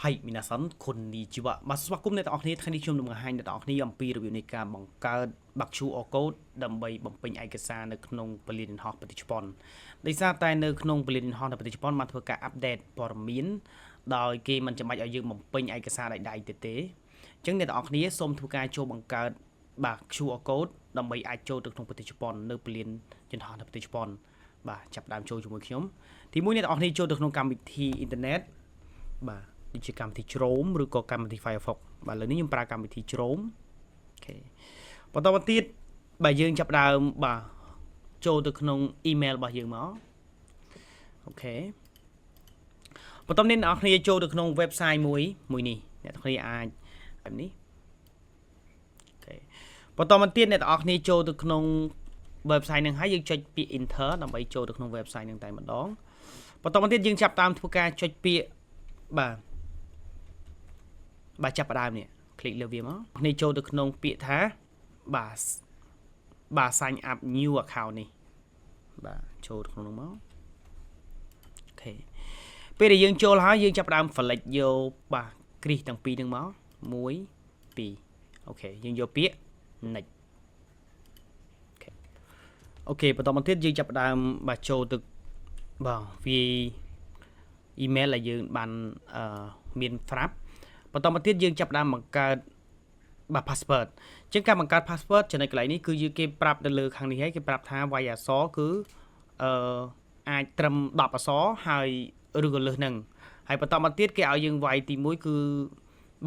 はい、皆さん、こんにちはបាទស្វាគមន៍អ្នកទាំងអស់គ្នាថ្ងៃនេះខ្ញុំនឹងបង្ហាញអ្នកទាំងអស់គ្នាអំពីរបៀបនៃការបង្កើត Backshore Code ដើម្បីបំពេញឯកសារនៅក្នុងពលានយន្តហោះប្រទេសជប៉ុនដោយសារតែនៅក្នុងពលានយន្តហោះនៅប្រទេសជប៉ុនបានធ្វើការអាប់ដេតព័ត៌មានដោយគេមិនចាំបាច់ឲ្យយើងបំពេញឯកសារដៃៗទេអញ្ចឹងអ្នកទាំងអស់គ្នាសូមធ្វើការចូលបង្កើត Backshore Code ដើម្បីអាចចូលទៅក្នុងប្រទេសជប៉ុននៅពលានយន្តហោះនៅប្រទេសជប៉ុនបាទចាប់ដើមចូលជាមួយខ្ញុំទីមួយអ្នកទាំងអស់គ្នាចូលទៅក្នុងកម្មវិធីអ៊ីនធឺណិតបាទដូចជាកម្មវិធី Chrome ឬក៏កម្មវិធី Firefox បាទឥឡូវនេះខ្ញុំប្រើកម្មវិធី Chrome អូខេបន្តមកទៀតបើយើងចាប់ដើមបាទចូលទៅក្នុង email របស់យើងមកអូខេបន្តនេះអ្នកនរគ្នាចូលទៅក្នុង website មួយនេះអ្នកនរគ្នាអាចបែបនេះអូខេបន្តមកទៀតអ្នកនរគ្នាចូលទៅក្នុង website នឹងហើយយើងចុចពាក្យ enter ដើម្បីចូលទៅក្នុង website នឹងតែម្ដងបន្តមកទៀតយើងចាប់តាមធ្វើការចុចពាក្យបាទចាប់ផ្ដើមនេះคลิกលើវាមកនេះចូលទៅក្នុងពាក្យថាបាទ sign up new account នេះបាទចូលក្នុងនោះមកអូខេពេលដែលយើងចូលហើយយើងចាប់ផ្ដើម select យកបាទគ្រីសទាំងពីរហ្នឹងមក1 2អូខេយើងយកពាក្យ next អូខេបន្តមកទៀតយើងចាប់ផ្ដើមបាទចូលទៅបាទវា email ដែលយើងបានមានប្រាប់បន្តមកទៀតយើងចាប់ផ្ដើមបង្កើតបាទ password អញ្ចឹងការបង្កើត password ចំណុចកន្លែងនេះគឺគេប្រាប់ទៅលើខាងនេះហើយគេប្រាប់ថាវាយអក្សរគឺអាចត្រឹម10អក្សរហើយឬក៏លើសហ្នឹងហើយបន្តមកទៀតគេឲ្យយើងវាយទី1គឺ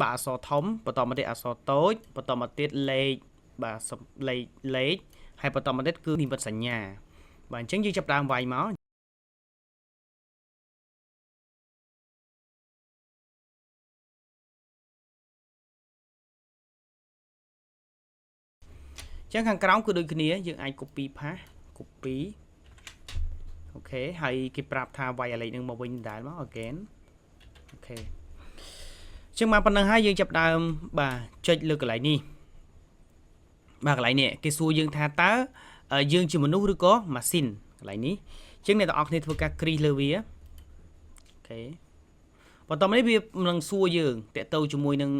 បាទអក្សរធំបន្តមកទៀតអក្សរតូចបន្តមកទៀតលេខបាទលេខហើយបន្តមកទៀតគឺនិមិត្តសញ្ញាបាទអញ្ចឹងយើងចាប់ផ្ដើមវាយមកចឹងខាងក្រោមគឺដូចគ្នាយើងអាច copy paste copy អូខេហើយគេប្រាប់ថាវាយអាលេខនឹងមកវិញដែរមក again អូខេចឹងមកប៉ុណ្្នឹងហើយយើងចាប់ដើមបាទចុចលើកន្លែងនេះបាទកន្លែងនេះគេសួរយើងថាតើយើងជាមនុស្សឬក៏ម៉ាស៊ីនកន្លែងនេះចឹងអ្នកទាំងអស់គ្នាធ្វើការគ្រីសលើវាអូខេបន្តមកនេះវានឹងសួរយើងតទៅជាមួយនឹង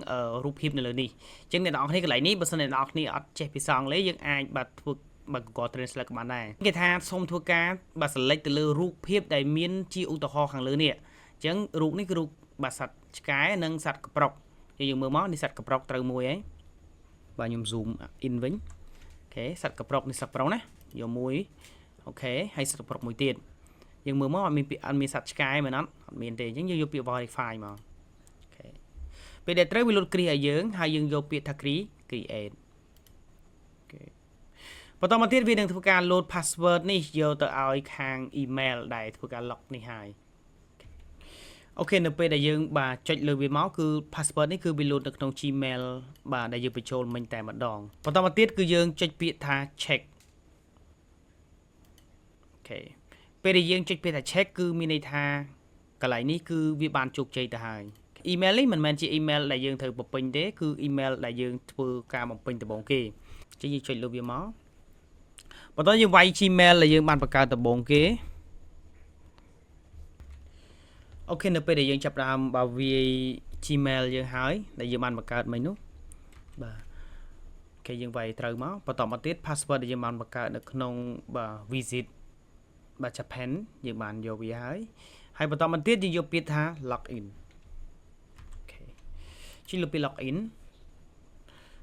រូបភាពនៅលើនេះអញ្ចឹងអ្នកនរគ្នាកន្លែងនេះបើសិនអ្នកនរគ្នាអត់ចេះភាសាអង់គ្លេសយើងអាចបាទធ្វើបាទ Google Translate ក៏បានដែរគេថាសូមធ្វើការបាទ select ទៅលើរូបភាពដែលមានជាឧទាហរណ៍ខាងលើនេះអញ្ចឹងរូបនេះគឺរូបបាទសត្វឆ្កែនិងសត្វកប្រុកយើងមើលមកនេះសត្វកប្រុកត្រូវមួយហើយបាទខ្ញុំ zoom in វិញអូខេសត្វកប្រុកនេះសត្វកប្រុកណាយកមួយអូខេហើយសត្វកប្រុកមួយទៀតយើងមើលមកអត់មានសត្វឆ្កែមែនអត់មានទេអញ្ចឹងយើងយកពាក្យ verify មកអូខេពេលដែលត្រូវវាលុតគ្រីឲ្យយើងហើយយើងយកពាក្យថា create អូខេបន្តមកទៀតវានឹងធ្វើការ load password នេះយកទៅឲ្យខាង email ដែលធ្វើការ log នេះហើយអូខេនៅពេលដែលយើងបាទចុចលើវាមកគឺ password នេះគឺវា load នៅក្នុង Gmail បាទដែលយើងបញ្ចូលមិញតែម្ដងបន្តមកទៀតគឺយើងចុចពាក្យថា check អូខេពេលដែលយើងចុចពាក្យថា check គឺមានន័យថាកន្លែងនេះគឺវាបានជោគជ័យទៅហើយ email នេះមិនមែនជា email ដែលយើងត្រូវបំពេញទេគឺ email ដែលយើងធ្វើការបំពេញដំបូងគេអញ្ចឹងយើងចុចលើវាមកបន្តយើងវាយ Gmail ដែលយើងបានបង្កើតដំបូងគេអូខេនៅពេលដែលយើងចាប់ផ្ដើមបើវាយ Gmail យើងហើយដែលយើងបានបង្កើតមិញនោះបាទអូខេយើងវាយត្រូវមកបន្តមកទៀត password ដែលយើងបានបង្កើតនៅក្នុងបាទ visit បាទ Japan យើងបានយកវាហើយបន្តមកទៀតយើងយកពាក្យថា login អូខេជិះលើពាក្យ login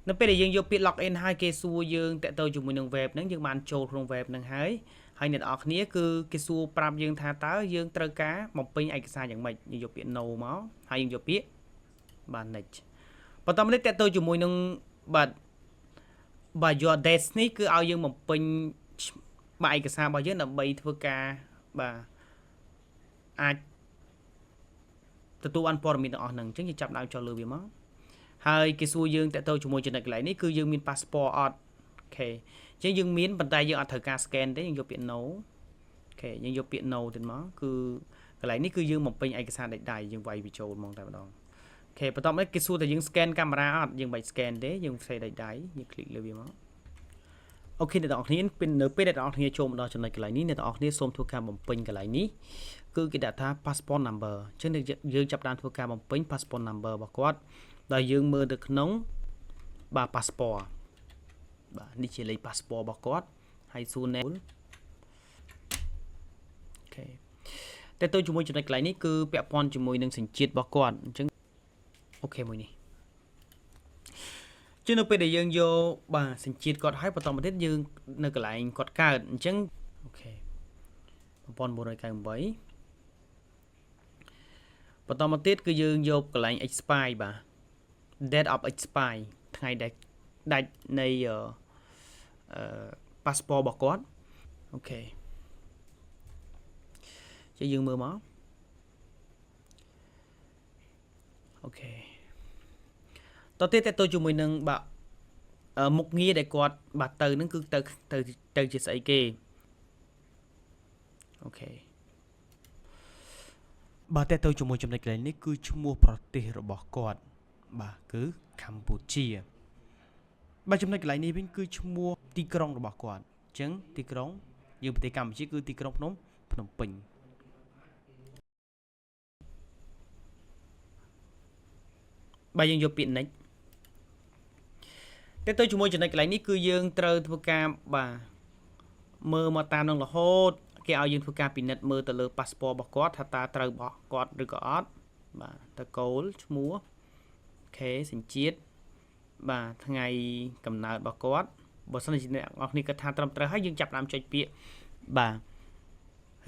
នៅពេលដែលយើងយកពាក្យ login ហើយគេសួរយើងតាក់ទងជាមួយនឹង web ហ្នឹងយើងបានចូលក្នុង web ហ្នឹងហើយអ្នកនរគ្នាគឺគេសួរប្រាប់យើងថាតើយើងត្រូវការបំពេញឯកសារយ៉ាងម៉េចយើងយកពាក្យ no មកហើយយើងយកពាក្យបាទ next បន្តមកនេះតាក់ទងជាមួយនឹងបាទ your dates នេះគឺឲ្យយើងបំពេញបាទឯកសាររបស់យើងដើម្បីធ្វើការបាទអាចទទួលបានព័ត៌មានទាំងអស់ហ្នឹងអញ្ចឹងយើងចាប់ដើមចុះលើវាមកហើយគេសួរយើងតាក់ទងជាមួយចំណុចកន្លែងនេះគឺយើងមាន passport អត់អូខេអញ្ចឹងយើងមានប៉ុន្តែយើងអត់ត្រូវការ scan ទេយើងយកពាក្យ no អូខេយើងយកពាក្យ no ទៅមកគឺកន្លែងនេះគឺយើងបំពេញឯកសារដៃយើងវាយវាចូលហ្មងតែម្ដងអូខេបន្ទាប់មកគេសួរថាយើង scan កាមេរ៉ាអត់យើងមិន scan ទេយើងផ្សេងដៃយើង click លើវាមក អូខេអ្នកទាំងអស់គ្នានៅពេលដែលអ្នកទាំងអស់គ្នាចូលមកដល់ចំណុចកន្លែងនេះអ្នកទាំងអស់គ្នាសូមធ្វើការបំពេញកន្លែងនេះគឺគេដាក់ថា passport number អញ្ចឹងយើងចាប់ផ្ដើមធ្វើការបំពេញ passport number របស់គាត់ដែលយើងមើលទៅក្នុងបាទ passport បាទនេះជាលេខ passport របស់គាត់ហើយសួរ name អូខេតែទៅជាមួយចំណុចកន្លែងនេះគឺពាក់ព័ន្ធជាមួយនឹងសញ្ជាតិរបស់គាត់អញ្ចឹងអូខេមួយនេះជានៅពេលដែលយើងយកបាទសញ្ជាតិគាត់ហើយបន្តមកទៀតយើងនៅកន្លែងគាត់កើតអញ្ចឹងអូខេ1998បន្តមកទៀតគឺយើងយកកន្លែង expire បាទ date of expire ថ្ងៃដែលដាច់នៃpassport របស់គាត់អូខេជាយើងមើលមកអូខេតទៅទៀតទៅជាមួយនឹងបាទមុខងារដែលគាត់បាទទៅនឹងគឺទៅជាស្អីគេអូខេបាទទៅជាមួយចំណុចកន្លែងនេះគឺឈ្មោះប្រទេសរបស់គាត់បាទគឺកម្ពុជាបាទចំណុចកន្លែងនេះវិញគឺឈ្មោះទីក្រុងរបស់គាត់អញ្ចឹងទីក្រុងយើងប្រទេសកម្ពុជាគឺទីក្រុងភ្នំពេញបាទយើងយកពាក្យ next ទៅជាមួយចំណុចកន្លែងនេះគឺយើងត្រូវធ្វើការបាទមើលមកតាមនឹងរហូតគេឲ្យយើងធ្វើការពិនិត្យមើលទៅលើ passport របស់គាត់ថាតើត្រូវរបស់គាត់ឬក៏អត់បាទតើគោលឈ្មោះខេសញ្ជាតិបាទថ្ងៃកំណើតរបស់គាត់បើសិនជាអ្នកនរគ្នាគិតថាត្រឹមត្រូវហើយយើងចាប់ផ្ដើមចុចពាក្យបាទ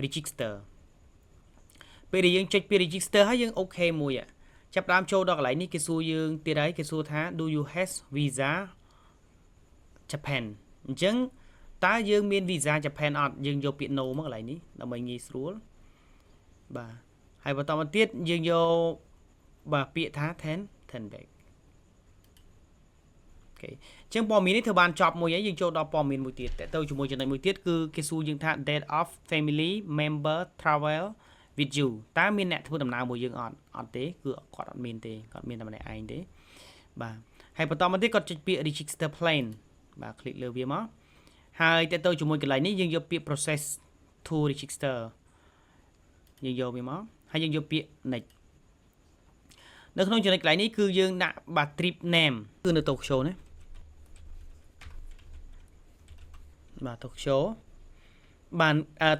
register ពេលដែលយើងចុចពាក្យ register ហើយយើងអូខេមួយចាប់ផ្ដើមចូលដល់កន្លែងនេះគេសួរយើងទៀតហើយគេសួរថា do you have visa Japan អញ្ចឹងតើយើងមាន visa Japan អត់យើងយកពាក្យ no មកកន្លែងនេះដើម្បីងាយស្រួលបាទហើយបន្តមកទៀតយើងយកបាទពាក្យថា ten back អូខេអញ្ចឹងព័ត៌មាននេះធ្វើបានចប់មួយហើយយើងចូលដល់ព័ត៌មានមួយទៀតតទៅជាមួយចំណុចមួយទៀតគឺគេសួរយើងថា date of family member travel with you តើមានអ្នកធ្វើដំណើរមួយយើងអត់ទេគឺគាត់អត់មានទេគាត់មានតែម្នាក់ឯងទេបាទហើយបន្តមកទៀតគាត់ចុចពាក្យ register plane បាទคลิกលើវាមកហើយទៅជាមួយកន្លែងនេះយើងយកពាក្យ process to register យើងយកវាមកហើយយើងយកពាក្យ next នៅក្នុងចំណុចកន្លែងនេះគឺយើងដាក់បាទ trip name គឺនៅ Tokyo ណាបាទ Tokyo បាន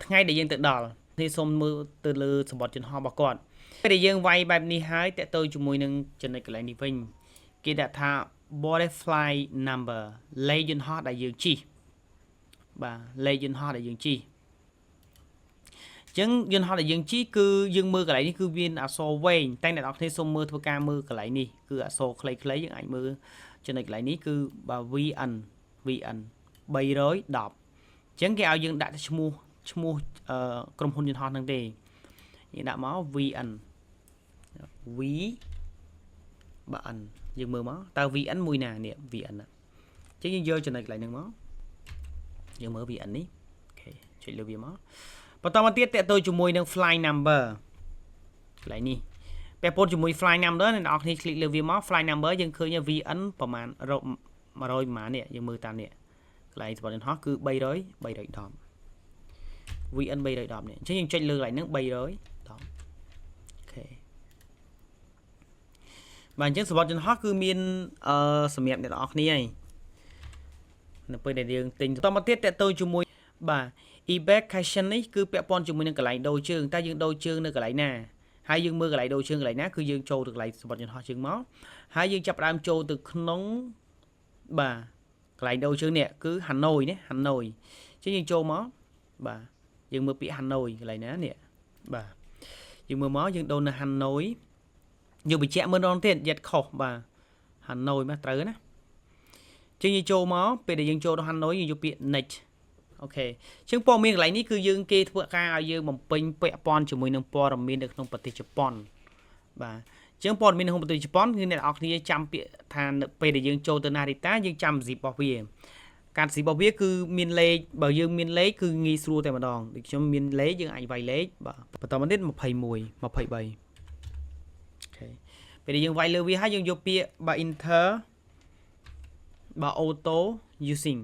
ថ្ងៃដែលយើងទៅដល់នេះសូមមើលទៅលើសម្បត្តិយន្តហោះរបស់គាត់ពេលដែលយើងវាយបែបនេះហើយតទៅជាមួយនឹងចំណុចកន្លែងនេះវិញគេដាក់ថា butterfly number លេខយន្តហោះដែលយើងជិះបាទលេខយន្តហោះដែលយើងជិះអញ្ចឹងយន្តហោះដែលយើងជិះគឺយើងមើលកន្លែងនេះគឺមានអក្សរវែងតែអ្នកនរគ្នាសូមមើលធ្វើការមើលកន្លែងនេះគឺអក្សរខ្លីៗយើងអាចមើលចំណុចកន្លែងនេះគឺបាទ VN 310អញ្ចឹងគេឲ្យយើងដាក់ឈ្មោះក្រុមហ៊ុនយន្តហោះហ្នឹងទេយើងដាក់មក VN V បាទ N យើងមើលមកតើ VN មួយណានេះ VN អញ្ចឹងយើងយកចំណុចកន្លែងហ្នឹងមកយើងមើល VN នេះអូខេចុចលើវាមកបន្តមកទៀតតទៅជាមួយនឹង flight number កន្លែងនេះពាក់ព័ន្ធជាមួយ flight number អ្នកនរគ្នាคลิกលើវាមក flight number យើងឃើញ VN ប្រហែល100ប្រហែលនេះយើងមើលតាមនេះកន្លែងសម្បត្តិយន្តហោះគឺ310 VN 310នេះអញ្ចឹងយើងចុចលើកន្លែងហ្នឹង310អូខេបាទអញ្ចឹងសម្បត្តិយន្តហោះគឺមានសម្រាប់អ្នកនរគ្នាហើយនៅពេលដែលយើងទិញបន្តមកទៀតតទៅជាមួយបាទ e-vacation នេះគឺពាក់ព័ន្ធជាមួយនឹងកន្លែងដូរជើងតែយើងដូរជើងនៅកន្លែងណាហើយយើងមើលកន្លែងដូរជើងកន្លែងណាគឺយើងចូលទៅកន្លែងសម្បត្តិយន្តហោះជើងមកហើយយើងចាប់ផ្ដើមចូលទៅក្នុងបាទកន្លែងដូរជើងនេះគឺ Hanoi ណា Hanoi អញ្ចឹងយើងចូលមកបាទយើងមើលពាក្យ Hanoi កន្លែងណានេះបាទយើងមើលមកយើងដូរនៅ Hanoi យើងបញ្ជាក់មើលម្ដងទៀតយ៉ាត់ខុសបាទ Hanoi មកត្រូវណាចឹងយើងចូលមកពេលដែលយើងចូលដល់ Hanoi យើងយកពាក្យ next អូខេជាងព័ត៌មានកន្លែងនេះគឺយើងគេធ្វើការឲ្យយើងបំពេញពាក់ព័ន្ធជាមួយនឹងព័ត៌មាននៅក្នុងប្រទេសជប៉ុនបាទជាងព័ត៌មាននៅក្នុងប្រទេសជប៉ុនគឺអ្នកនរគ្នាចាំពាក្យថាពេលដែលយើងចូលទៅ Narita យើងចាំ zip របស់វាការ zip របស់វាគឺមានលេខបើយើងមានលេខគឺងាយស្រួលតែម្ដងដូចខ្ញុំមានលេខយើងអាចវាយលេខបាទបន្តមកទៀត21 23អូខេពេលដែលយើងវាយលើវាហើយយើងយកពាក្យបាទ enter បាទ auto using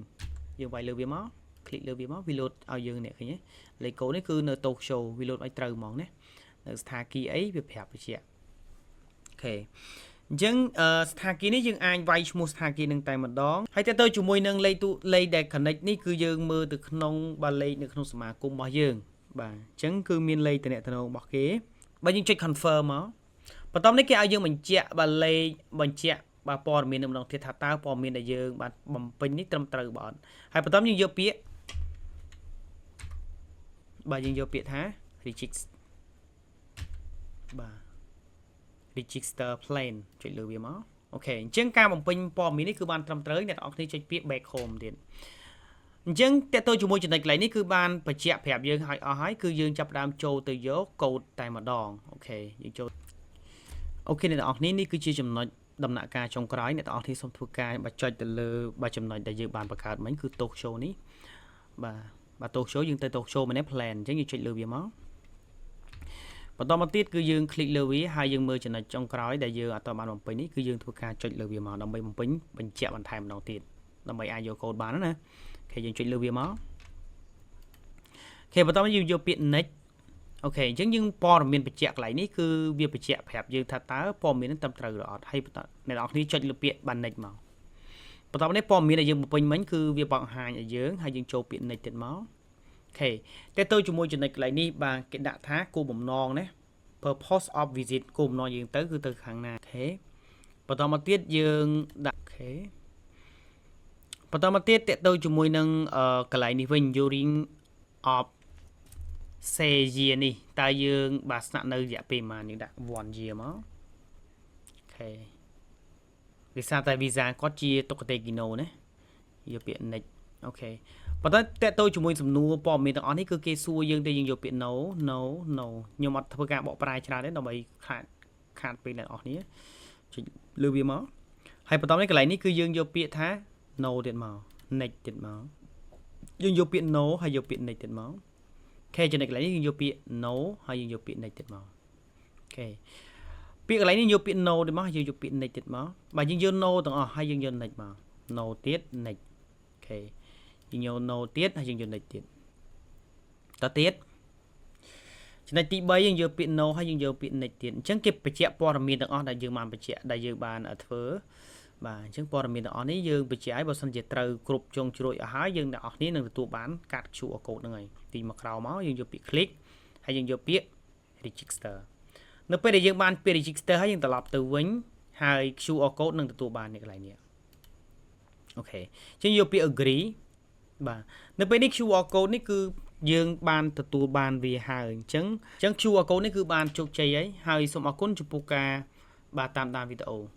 dương vay lừa việc máu click lừa việc máu vi load ao dương nè nhé lấy cố đấy cứ nơi Tokyo vi load ai trừ món nè thà kỳ ấy việc hẹp chị ạ ok nhưng thà kỳ này dương anh vay mua thà kỳ nâng tay một đó hay theo tôi chủ môi nâng lấy để connect ní cứ dương mơ từ nông ba lấy được nông mà cùng bao dương bà chẳng cứ miên lấy từ nè từ nông bọc kế bao nhiêu check confirm máu và tóm đấy cái ao dương mình chẹt bà lấy mình chẹt bà pò miền nông thiệt thà tao pò miền đại dương bà bầm pin ní trầm trừ bọn hay và tóm như vô pía bà dương vô pía hả bà register plane chuyện lừa việc máu ok chân ca bầm pin pò miền ní cứ ban trầm trừ này ở đây check pía back home điện chânแต่tôi chủ môi chuyện này lại ní cứ ban bà chẹt hẹp dương hay ở hái cứ dương chập đam châu từ gió cột tại mặt đòn ok dương châu ok này ở đây ní cứ chia chấm nói đầm nạ ca trong cái này tao thì xong thua ca bà chơi từ lơ bà chấm nói đại dự bàn bạc card mấy cứ talk show ní bà talk show dương tới talk show mà nếp plan chứ như chơi lừa việc máu và tao mà tiết cứ dương click lừa ý hai dương mơ chừng này trong cái đại dự ở tao bàn bằng pin ní cứ dương thua ca chơi lừa việc máu đâm bay bằng pin mình chẹt bàn thèm đầu tiên đâm bay ai vô code bán nữa khi dương chơi lừa việc máu khi mà tao mới vô biển next ok chẳng nhưng pò miền bị chẹt lại ní cứ việc bị chẹt hẹp dương thật tá pò miền nó tầm trời rồi hay này đó thì chơi lừa biển bàn này mà và tao này pò miền này dương một bình mấy cứ việc bằng hai ở dưới hay dương châu biển này tiền máu ok thế tôi cho môi trường này lại ní bà cái đạ thá cô bầm non đấy purpose of visit cô bầm non dương tới cứ từ hàng nào thế và tao mà tiết dương đặt thế và tao mà tiết tôi cho môi nâng cái lại ní vinh during of xe gì nè ta dương bà sẵn nơi dạ bề mà những đã vòn gì mà ok vì sao tại visa có chia tốc tê kino nè giờ biển này ok và tới tôi chúng mình sầm nua bỏ mình tao nói cứ kê xua dương tây dương giờ biển nấu nhưng mà thôi cả bỏ prai ra đấy nó bị khát bên này ởนี้lưu bí máu hay bắt đầu cái này ní cứ dương giờ biển thá nấu tiền màu này tiền máu dương giờ biển nấu hay giờ biển này tiền máu ok cho này lại những nhiều biển nấu hay nhiều biển này tiệt máu ok biển lại nhiều biển nấu thì máu hay nhiều biển này tiệt máu mà những nhiều nấu tầng hay nhiều này máu nấu tiết này ok nhiều nấu tiết hay nhiều này tiết ta tiết cho này tí bay nhiều biển nấu hay nhiều biển này tiết chẳng kịp phải chẹt bò miền tầng đại dương màn phải chẹt đại dương bàn ở thớ và chứng bò miền tầng này dương phải chẹt bao sân chẹt từ cục trong chuỗi ở hái dương đã ởนี้nâng tụ bán cắt chủ ở cột này thì mà khảo máu dương bị click hay dương bị register nếu bây giờ dương ban bị register hay dương tập từ vĩnh hai chủ ở code nâng tụ bán này lại nè ok chứ dương bị agree và nếu bây giờ chủ ở code này cứ dương ban tụ bán vì hai chứng chủ ở code này cứ ban chụp chơi ấy hai số mà con chụp ca bà tam video